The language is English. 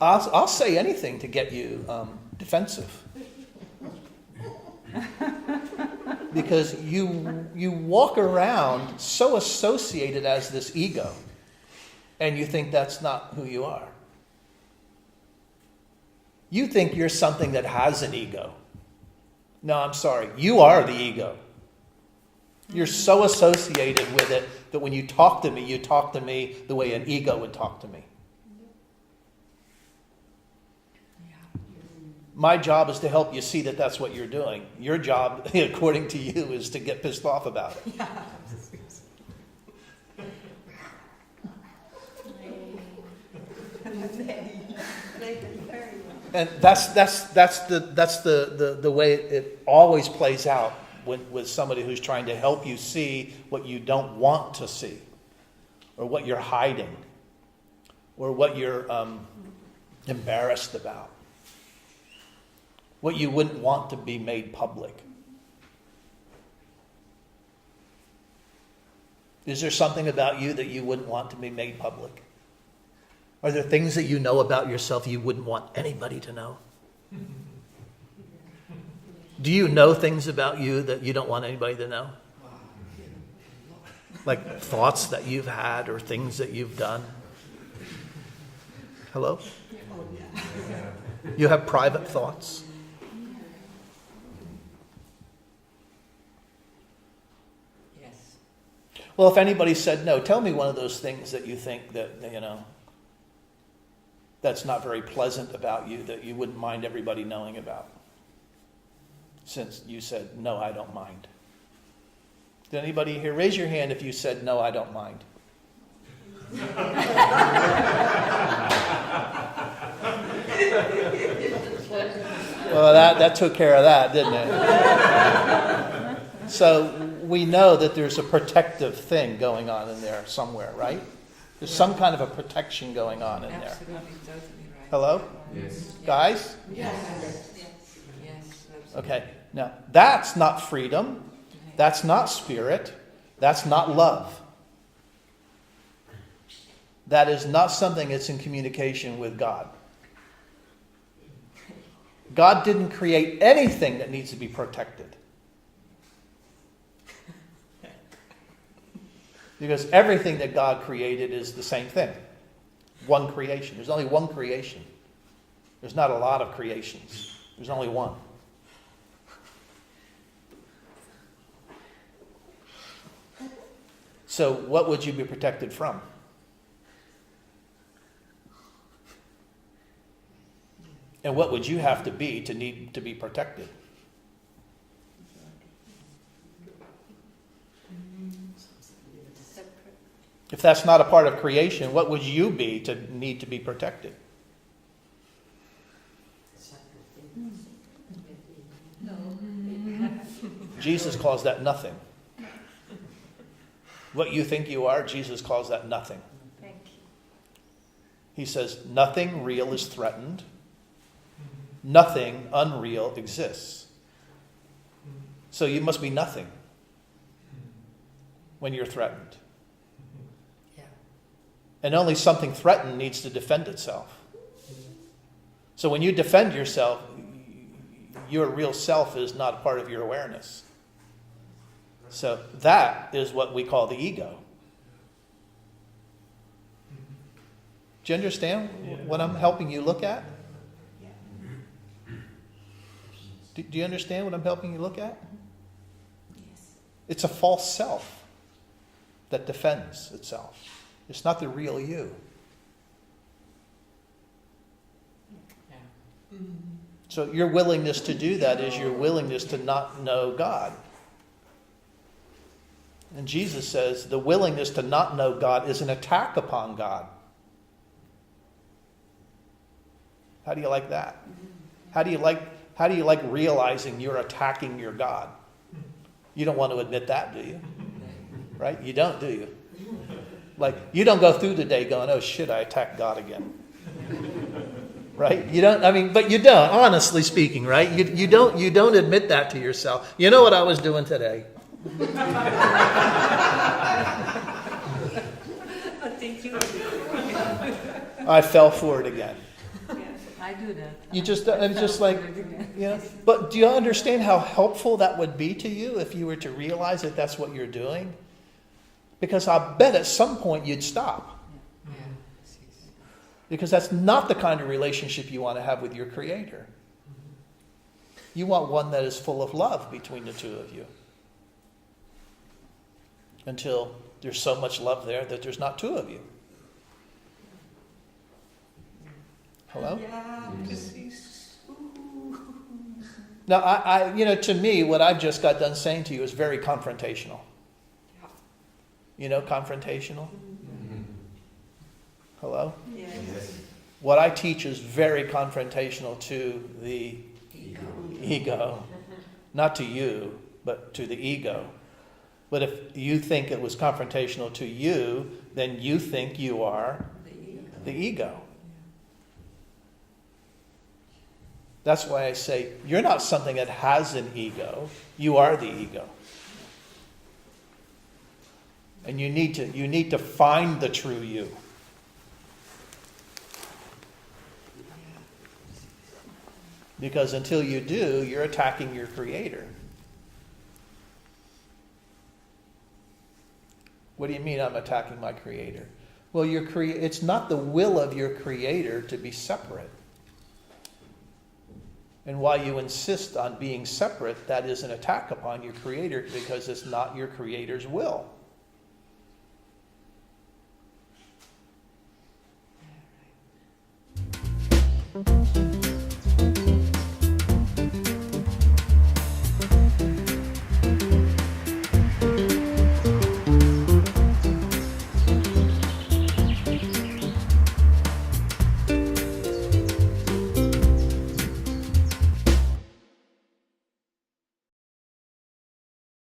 I'll say anything to get you defensive. Because you walk around so associated as this ego, and you think that's not who you are. You think you're something that has an ego. No, I'm sorry. You are the ego. You're so associated with it that when you talk to me the way an ego would talk to me. My job is to help you see that that's what you're doing. Your job, according to you, is to get pissed off about it. And that's the way it always plays out with somebody who's trying to help you see what you don't want to see, or what you're hiding, or what you're embarrassed about. What you wouldn't want to be made public. Is there something about you that you wouldn't want to be made public? Are there things that you know about yourself you wouldn't want anybody to know? Do you know things about you that you don't want anybody to know? Like thoughts that you've had or things that you've done? Hello? You have private thoughts? Well, if anybody said no, tell me one of those things that you think that, that's not very pleasant about you, that you wouldn't mind everybody knowing about. Since you said, no, I don't mind. Did anybody here, raise your hand if you said, no, I don't mind. Well, that took care of that, didn't it? So we know that there's a protective thing going on in there somewhere, right? There's some kind of a protection going on in there. Absolutely, totally right. Hello? Yes. Guys? Yes. Okay. Now, that's not freedom. That's not spirit. That's not love. That is not something that's in communication with God. God didn't create anything that needs to be protected. Because everything that God created is the same thing. One creation. There's only one creation. There's not a lot of creations. There's only one. So what would you be protected from? And what would you have to be to need to be protected? If that's not a part of creation, what would you be to need to be protected? Jesus calls that nothing. What you think you are, Jesus calls that nothing. Thank you. He says, nothing real is threatened. Nothing unreal exists. So you must be nothing when you're threatened. And only something threatened needs to defend itself. So when you defend yourself, your real self is not part of your awareness. So that is what we call the ego. Do you understand what I'm helping you look at? Do you understand what I'm helping you look at? Yes. It's a false self that defends itself. It's not the real you. So your willingness to do that is your willingness to not know God. And Jesus says the willingness to not know God is an attack upon God. How do you like that? How do you like realizing you're attacking your God? You don't want to admit that, do you? Right? You don't, do you? Like, you don't go through the day going, oh shit, I attacked God again. Right? You don't, but you don't, honestly speaking, right? You don't admit that to yourself. You know what I was doing today? Thank you. I fell for it again. Yeah. I do that. You just, it's just like, you know. But do you understand how helpful that would be to you if you were to realize that that's what you're doing? Because I bet at some point you'd stop. Yeah. Because that's not the kind of relationship you want to have with your Creator. You want one that is full of love between the two of you. Until there's so much love there that there's not two of you. Hello? Yeah, Now, I you know, to me, what I've just got done saying to you is very confrontational. Yeah. You know, confrontational? Hello? Yes. What I teach is very confrontational to the ego. Not to you, but to the ego. But if you think it was confrontational to you, then you think you are the ego. That's why I say, you're not something that has an ego. You are the ego. And you need to find the true you. Because until you do, you're attacking your Creator. What do you mean I'm attacking my Creator? Well, it's not the will of your Creator to be separate. And while you insist on being separate, that is an attack upon your Creator because it's not your Creator's will. Yeah, right.